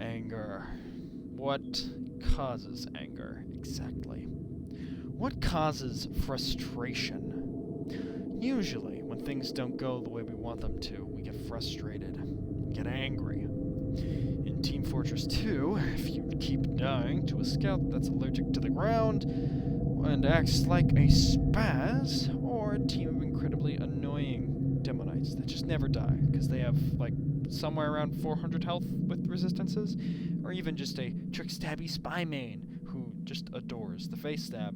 Anger. What causes anger, exactly? What causes frustration? Usually, when things don't go the way we want them to, we get frustrated, get angry. In Team Fortress 2, if you keep dying to a scout that's allergic to the ground, and acts like a spaz, or a team of incredibly annoying demonites that just never die, because they have, like, somewhere around 400 health with resistances, or even just a trick-stabby spy main who just adores the face stab.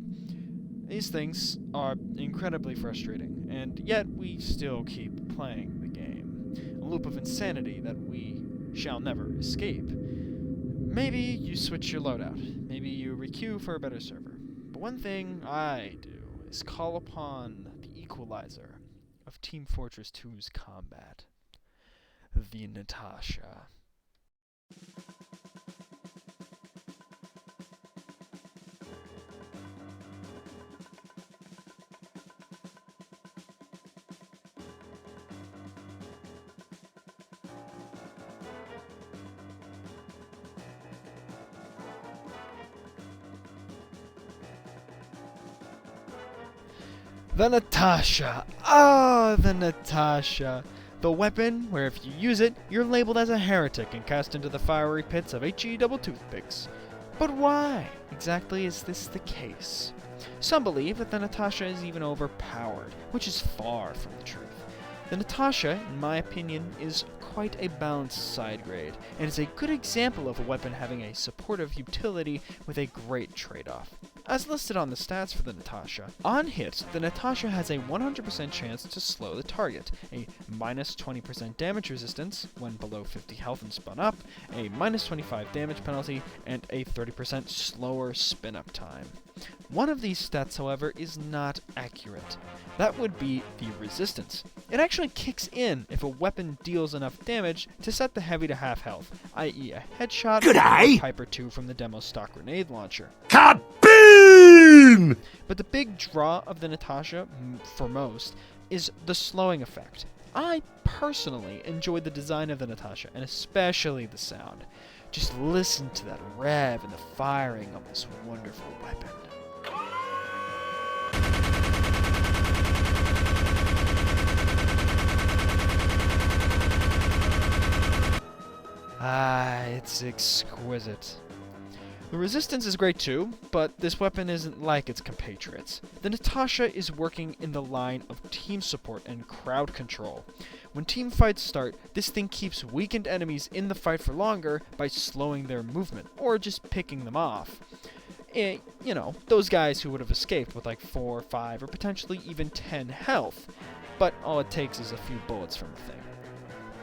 These things are incredibly frustrating, and yet we still keep playing the game. A loop of insanity that we shall never escape. Maybe you switch your loadout. Maybe you requeue for a better server. But one thing I do is call upon the equalizer of Team Fortress 2's combat. The Natasha. The Natasha! Ah, the Natasha! The weapon where if you use it, you're labeled as a heretic and cast into the fiery pits of HE double toothpicks. But why exactly is this the case? Some believe that the Natasha is even overpowered, which is far from the truth. The Natasha, in my opinion, is quite a balanced side grade, and is a good example of a weapon having a supportive utility with a great trade-off. As listed on the stats for the Natasha, on hit, the Natasha has a 100% chance to slow the target, a minus 20% damage resistance when below 50 health and spun up, a minus 25 damage penalty, and a 30% slower spin-up time. One of these stats, however, is not accurate. That would be the resistance. It actually kicks in if a weapon deals enough damage to set the heavy to half health, i.e. a headshot or a Hyper 2 from the demo stock grenade launcher. Kaboom! But the big draw of the Natasha, for most, is the slowing effect. I personally enjoy the design of the Natasha, and especially the sound. Just listen to that rev and the firing of this wonderful weapon. Ah, it's exquisite. The resistance is great too, but this weapon isn't like its compatriots. The Natasha is working in the line of team support and crowd control. When team fights start, this thing keeps weakened enemies in the fight for longer by slowing their movement, or just picking them off. You know, those guys who would have escaped with like 4, 5, or potentially even 10 health, but all it takes is a few bullets from the thing.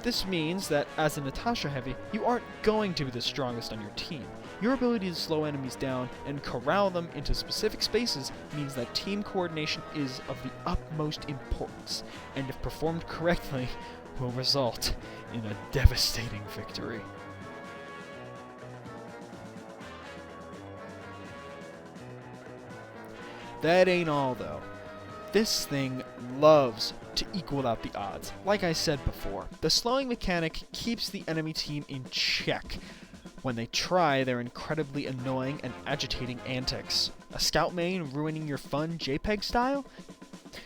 This means that, as a Natasha heavy, you aren't going to be the strongest on your team. Your ability to slow enemies down and corral them into specific spaces means that team coordination is of the utmost importance, and if performed correctly, will result in a devastating victory. That ain't all, though. This thing loves to equal out the odds. Like I said before, the slowing mechanic keeps the enemy team in check when they try their incredibly annoying and agitating antics. A scout main ruining your fun JPEG style?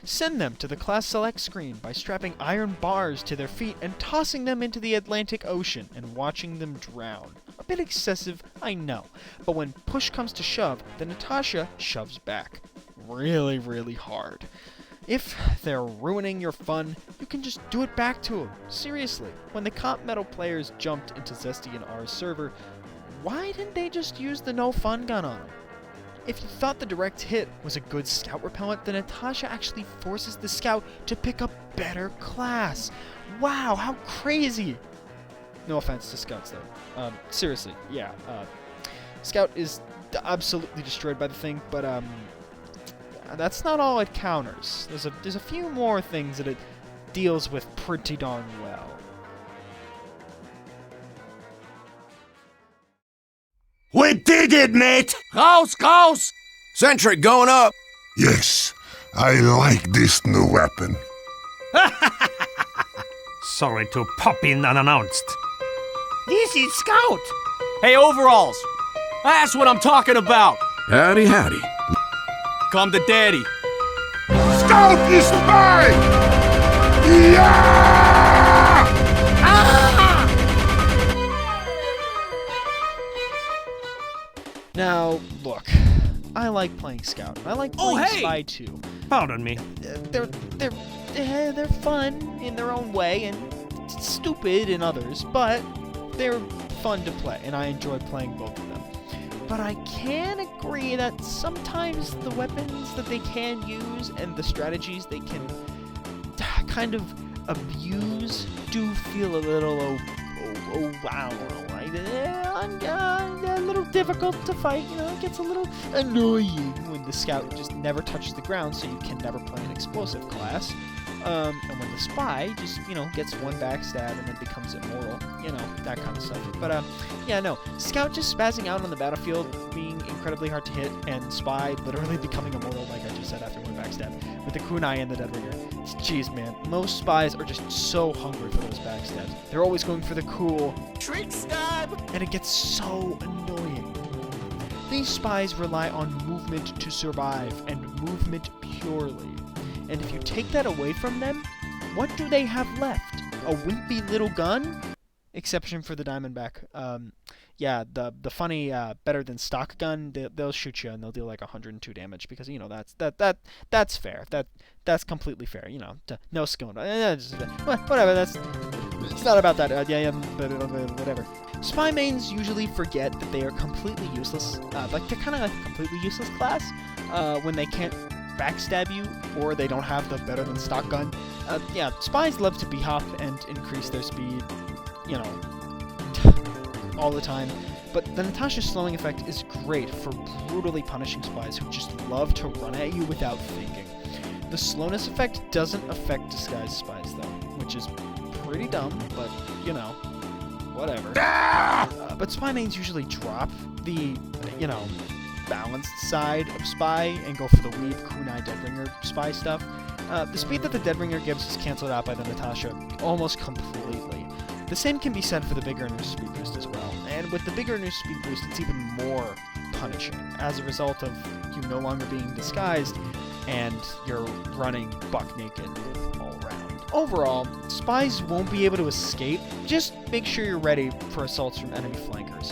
Send them to the class select screen by strapping iron bars to their feet and tossing them into the Atlantic Ocean and watching them drown. A bit excessive, I know, but when push comes to shove, the Natasha shoves back. Really, really hard. If they're ruining your fun, you can just do it back to them. Seriously, when the comp metal players jumped into Zesty and R's server, why didn't they just use the no fun gun on them? If you thought the direct hit was a good scout repellent, then Natasha actually forces the scout to pick a better class. Wow, how crazy! No offense to scouts though. Seriously, yeah. Scout is absolutely destroyed by the thing, but that's not all it counters. There's a few more things that it deals with pretty darn well. We did it, mate! Raus! Sentry going up! Yes, I like this new weapon. Sorry to pop in unannounced. This is Scout. Hey, overalls! That's what I'm talking about! Howdy, howdy. Come to daddy. Scout is spy! Yeah! Now, look, I like playing Scout. I like Oh, playing hey! Spy too. Pardon me. They're fun in their own way and stupid in others, but they're fun to play, and I enjoy playing both of them. But I can agree that sometimes the weapons that they can use and the strategies they can kind of abuse do feel a little a little difficult to fight. You know, it gets a little annoying when the Scout just never touches the ground, so you can never play an explosive class. And when the Spy just, you know, gets one backstab and then becomes immoral, you know, that kind of stuff. But, yeah, no, Scout just spazzing out on the battlefield, being incredibly hard to hit, and Spy literally becoming immortal, like I just said, after one backstab, with the kunai and the deadringer. Jeez, man, most Spies are just so hungry for those backstabs. They're always going for the cool trick stab, and it gets so annoying. These Spies rely on movement to survive, and movement purely. And if you take that away from them, what do they have left? A wimpy little gun? Exception for the Diamondback. Yeah, the funny better than stock gun. They'll shoot you and they'll deal like 102 damage because, you know, that's fair. That's completely fair. You know, no skill. Whatever. It's not about that. Whatever. Spy mains usually forget that they are completely useless. Like they're kind of like a completely useless class when they can't backstab you, or they don't have the better than stock gun. Yeah, Spies love to b-hop and increase their speed, you know, all the time. But the Natasha slowing effect is great for brutally punishing Spies who just love to run at you without thinking. The slowness effect doesn't affect disguised Spies though, which is pretty dumb, but, you know, whatever. But Spy mains usually drop the, you know, balanced side of Spy and go for the weeb, kunai, deadringer Spy stuff. The speed that the deadringer gives is cancelled out by the Natasha almost completely. The same can be said for the bigger new speed boost as well. And with the bigger new speed boost, it's even more punishing as a result of you no longer being disguised and you're running buck naked all around. Overall, Spies won't be able to escape. Just make sure you're ready for assaults from enemy flankers.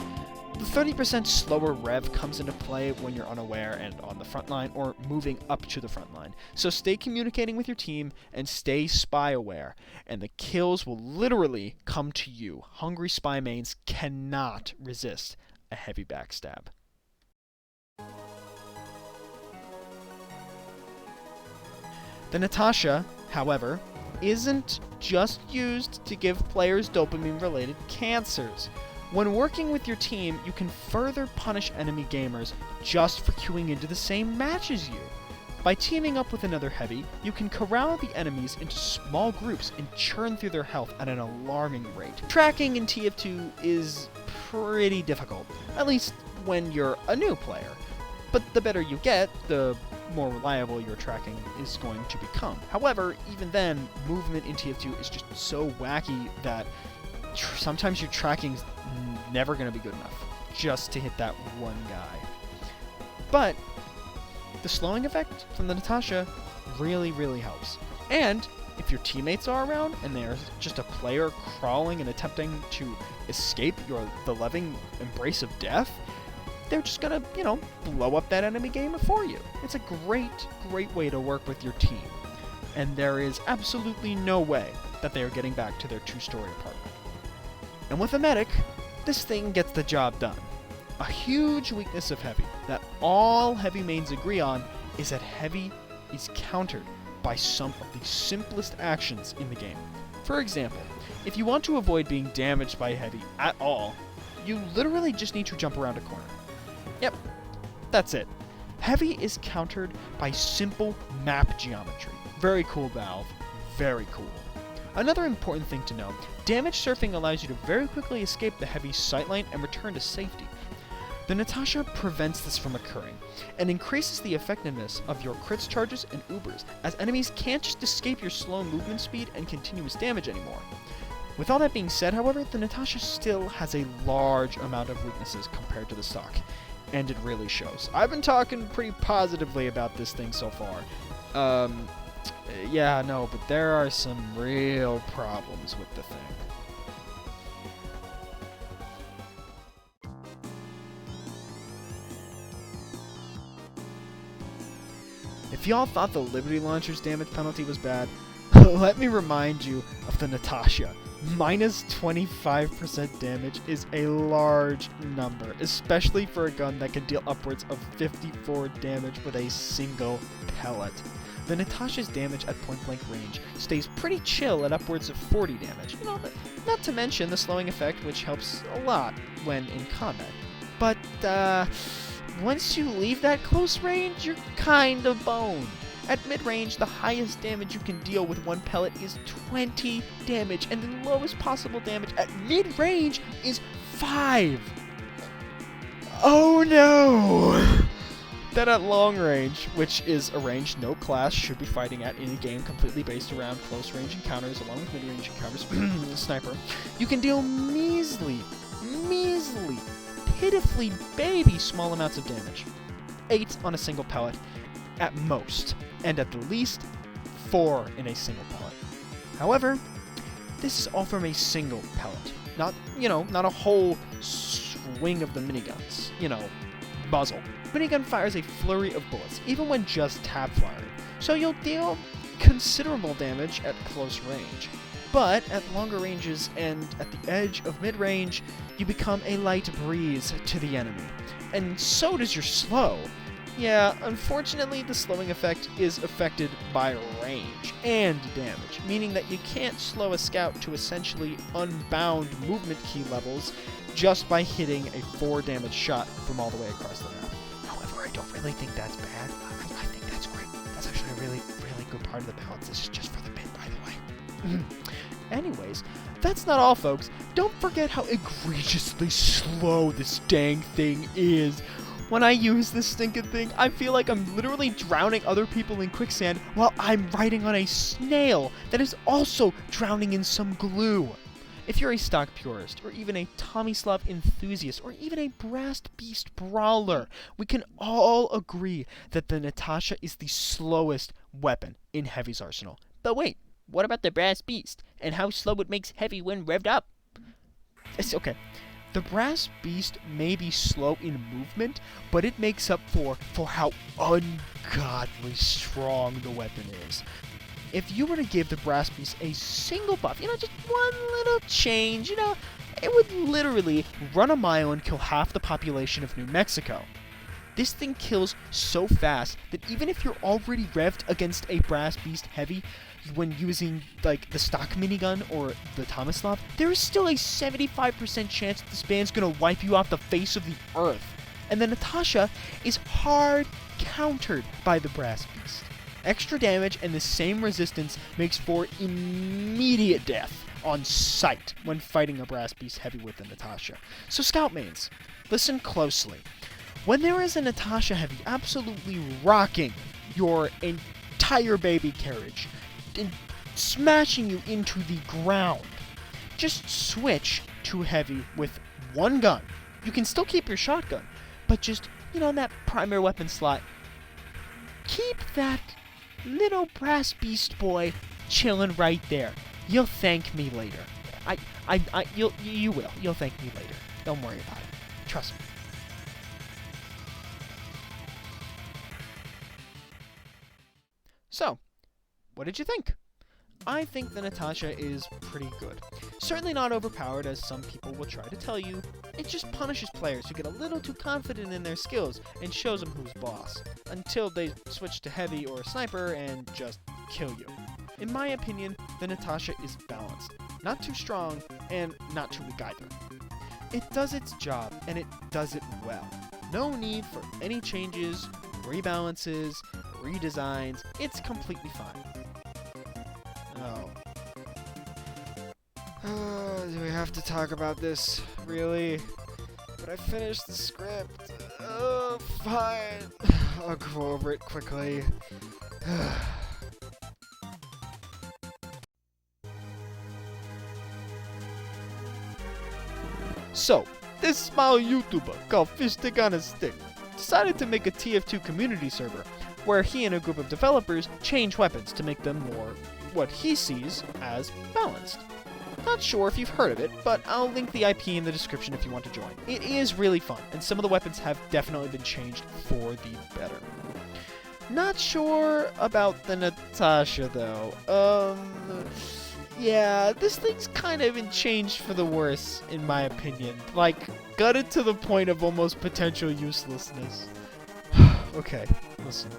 The 30% slower rev comes into play when you're unaware and on the front line or moving up to the front line. So stay communicating with your team and stay Spy aware, and the kills will literally come to you. Hungry Spy mains cannot resist a heavy backstab. The Natasha, however, isn't just used to give players dopamine-related cancers. When working with your team, you can further punish enemy gamers just for queuing into the same match as you. By teaming up with another heavy, you can corral the enemies into small groups and churn through their health at an alarming rate. Tracking in TF2 is pretty difficult, at least when you're a new player. But the better you get, the more reliable your tracking is going to become. However, even then, movement in TF2 is just so wacky that sometimes your tracking's never going to be good enough just to hit that one guy. But the slowing effect from the Natasha really, really helps. And if your teammates are around and there's just a player crawling and attempting to escape the loving embrace of death, they're just gonna, you know, blow up that enemy gamer for you. It's a great, great way to work with your team. And there is absolutely no way that they are getting back to their two-story apartment. And with a medic, this thing gets the job done. A huge weakness of Heavy that all Heavy mains agree on is that Heavy is countered by some of the simplest actions in the game. For example, if you want to avoid being damaged by Heavy at all, you literally just need to jump around a corner. Yep, that's it. Heavy is countered by simple map geometry. Very cool, Valve. Very cool. Another important thing to know, damage surfing allows you to very quickly escape the Heavy sightline and return to safety. The Natasha prevents this from occurring, and increases the effectiveness of your crits charges and Ubers, as enemies can't just escape your slow movement speed and continuous damage anymore. With all that being said, however, the Natasha still has a large amount of weaknesses compared to the stock, and it really shows. I've been talking pretty positively about this thing so far. Yeah, no, but there are some real problems with the thing. If y'all thought the Liberty Launcher's damage penalty was bad, let me remind you of the Natasha. Minus 25% damage is a large number, especially for a gun that can deal upwards of 54 damage with a single pellet. The Natasha's damage at point-blank range stays pretty chill at upwards of 40 damage, you know, not to mention the slowing effect, which helps a lot when in combat. But, once you leave that close range, you're kind of boned. At mid-range, the highest damage you can deal with one pellet is 20 damage, and the lowest possible damage at mid-range is 5. Oh no! Then at long range, which is a range no class should be fighting at in a game completely based around close-range encounters along with mid-range encounters, sniper, you can deal measly, pitifully baby small amounts of damage. 8 on a single pellet at most, and at the least 4 in a single pellet. However, this is all from a single pellet, not a whole swing of the miniguns, muzzle. Minigun fires a flurry of bullets, even when just tap firing, so you'll deal considerable damage at close range. But at longer ranges and at the edge of mid-range, you become a light breeze to the enemy. And so does your slow. Yeah, unfortunately the slowing effect is affected by range and damage, meaning that you can't slow a scout to essentially unbound movement key levels just by hitting a 4 damage shot from all the way across the map. However, I don't really think that's bad. I think that's great. That's actually a really good part of the balance. This is just for the bit, by the way. Anyways, that's not all, folks. Don't forget how egregiously slow this dang thing is. When I use this stinking thing, I feel like I'm literally drowning other people in quicksand while I'm riding on a snail that is also drowning in some glue. If you're a stock purist, or even a Tomislav enthusiast, or even a Brass Beast brawler, we can all agree that the Natasha is the slowest weapon in Heavy's arsenal. But wait, what about the Brass Beast, and how slow it makes Heavy when revved up? It's okay. The Brass Beast may be slow in movement, but it makes up for how ungodly strong the weapon is. If you were to give the Brass Beast a single buff, just one little change, it would literally run a mile and kill half the population of New Mexico. This thing kills so fast that even if you're already revved against a Brass Beast Heavy, when using, the stock minigun or the Tomislav, there is still a 75% chance that this band's gonna wipe you off the face of the earth. And the Natasha is hard countered by the Brass Beast. Extra damage and the same resistance makes for immediate death on sight when fighting a Brass Beast Heavy with the Natasha. So scout mains, listen closely. When there is a Natasha Heavy absolutely rocking your entire baby carriage, and smashing you into the ground, just switch to Heavy with one gun. You can still keep your shotgun, but just, that primary weapon slot, keep that little Brass Beast boy chilling right there. You'll thank me later. You will. You'll thank me later. Don't worry about it. Trust me. So, what did you think? I think the Natasha is pretty good. Certainly not overpowered, as some people will try to tell you. It just punishes players who get a little too confident in their skills and shows them who's boss, until they switch to Heavy or Sniper and just kill you. In my opinion, the Natasha is balanced. Not too strong, and not too weak either. It does its job, and it does it well. No need for any changes, rebalances, redesigns. It's completely fine. Do we have to talk about this? Really? But I finished the script. Fine. I'll go over it quickly. So, this small YouTuber called Fishstick on a Stick decided to make a TF2 community server where he and a group of developers change weapons to make them more what he sees as balanced. Not sure if you've heard of it, but I'll link the IP in the description if you want to join. It is really fun, and some of the weapons have definitely been changed for the better. Not sure about the Natasha, though. Yeah, this thing's kind of been changed for the worse, in my opinion. Like, gutted to the point of almost potential uselessness. Okay, listen.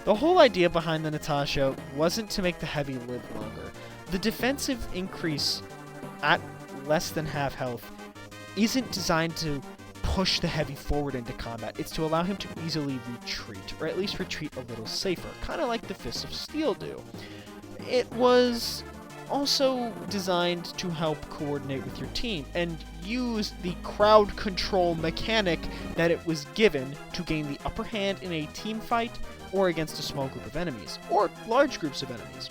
The whole idea behind the Natasha wasn't to make the heavy live longer. The defensive increase at less than half health isn't designed to push the heavy forward into combat. It's to allow him to easily retreat, or at least retreat a little safer, kind of like the Fists of Steel do. It was also designed to help coordinate with your team and use the crowd control mechanic that it was given to gain the upper hand in a team fight or against a small group of enemies, or large groups of enemies.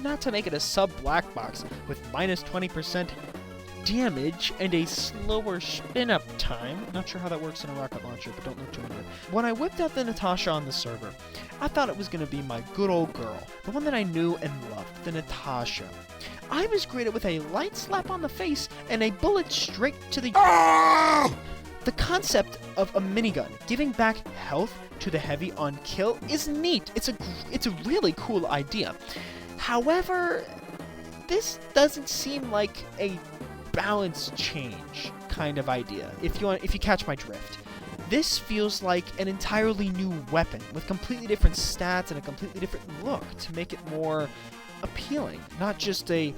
Not to make it a sub-black box with minus 20% damage and a slower spin-up time. Not sure how that works in a rocket launcher, but don't look too into it. When I whipped out the Natasha on the server, I thought it was going to be my good old girl, the one that I knew and loved, the Natasha. I was greeted with a light slap on the face and a bullet straight to the... The concept of a minigun giving back health to the heavy on kill is neat. It's a really cool idea. However, this doesn't seem like a balance change kind of idea, if you catch my drift. This feels like an entirely new weapon with completely different stats and a completely different look to make it more appealing. Not just a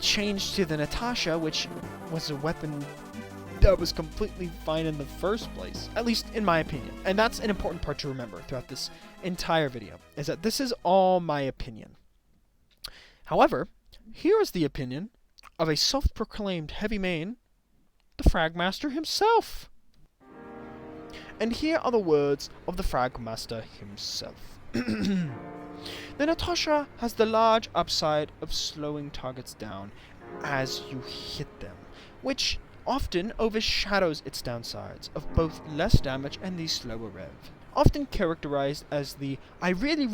change to the Natasha, which was a weapon that was completely fine in the first place, at least in my opinion. And that's an important part to remember throughout this entire video, is that this is all my opinion. However, here is the opinion of a self-proclaimed heavy main, the Fragmaster himself. And here are the words of the Fragmaster himself. The Natasha has the large upside of slowing targets down as you hit them, which often overshadows its downsides of both less damage and the slower rev. Often characterized as the I really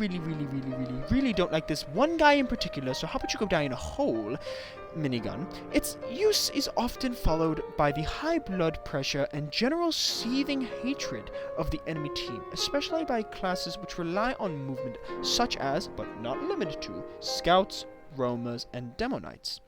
don't like this one guy in particular, so how about you go down in a hole minigun, its use is often followed by the high blood pressure and general seething hatred of the enemy team, especially by classes which rely on movement such as, but not limited to, scouts, roamers, and demonites.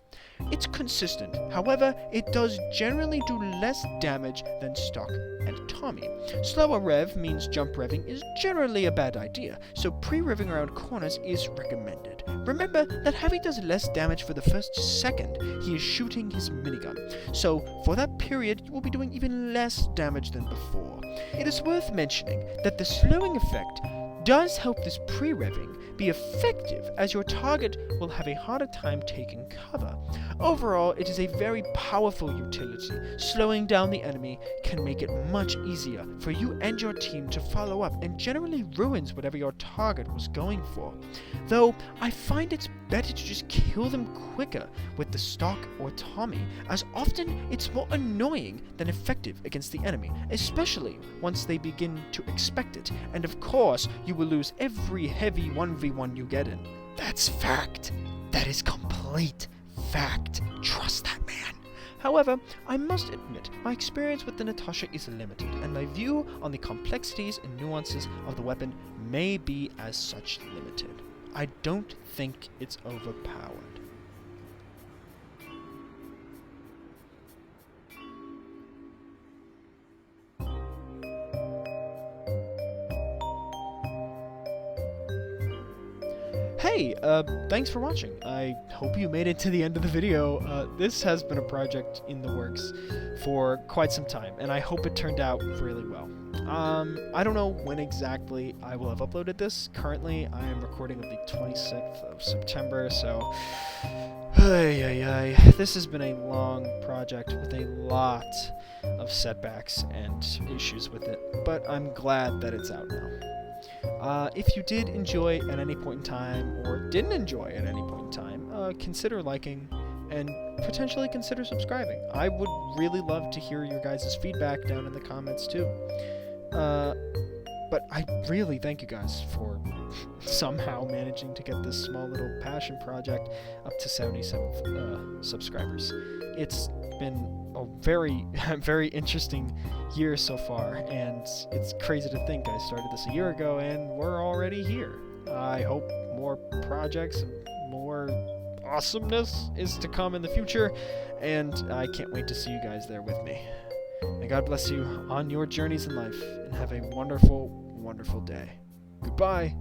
It's consistent, however, it does generally do less damage than stock and Tommy. Slower rev means jump revving is generally a bad idea, so pre-revving around corners is recommended. Remember that Heavy does less damage for the first second he is shooting his minigun, so for that period you will be doing even less damage than before. It is worth mentioning that the slowing effect does help this pre-revving be effective, as your target will have a harder time taking cover. Overall, it is a very powerful utility. Slowing down the enemy can make it much easier for you and your team to follow up, and generally ruins whatever your target was going for. Though, I find it's better to just kill them quicker with the stock or Tommy, as often it's more annoying than effective against the enemy, especially once they begin to expect it, and of course, you will lose every heavy 1v1 you get in. That's fact. That is complete fact. Trust that man. However, I must admit, my experience with the Natasha is limited, and my view on the complexities and nuances of the weapon may be as such limited. I don't think it's overpowered. Hey, thanks for watching. I hope you made it to the end of the video. This has been a project in the works for quite some time, and I hope it turned out really well. I don't know when exactly I will have uploaded this. Currently, I am recording on the 26th of September, so... This has been a long project with a lot of setbacks and issues with it, but I'm glad that it's out now. If you did enjoy at any point in time, or didn't enjoy at any point in time, consider liking and potentially consider subscribing. I would really love to hear your guys' feedback down in the comments too. But I really thank you guys for somehow managing to get this small little passion project up to 77 subscribers. It's been a very, very interesting year so far, and it's crazy to think I started this a year ago and we're already here. I hope more projects and more awesomeness is to come in the future, and I can't wait to see you guys there with me. May God bless you on your journeys in life, and have a wonderful, wonderful day. Goodbye.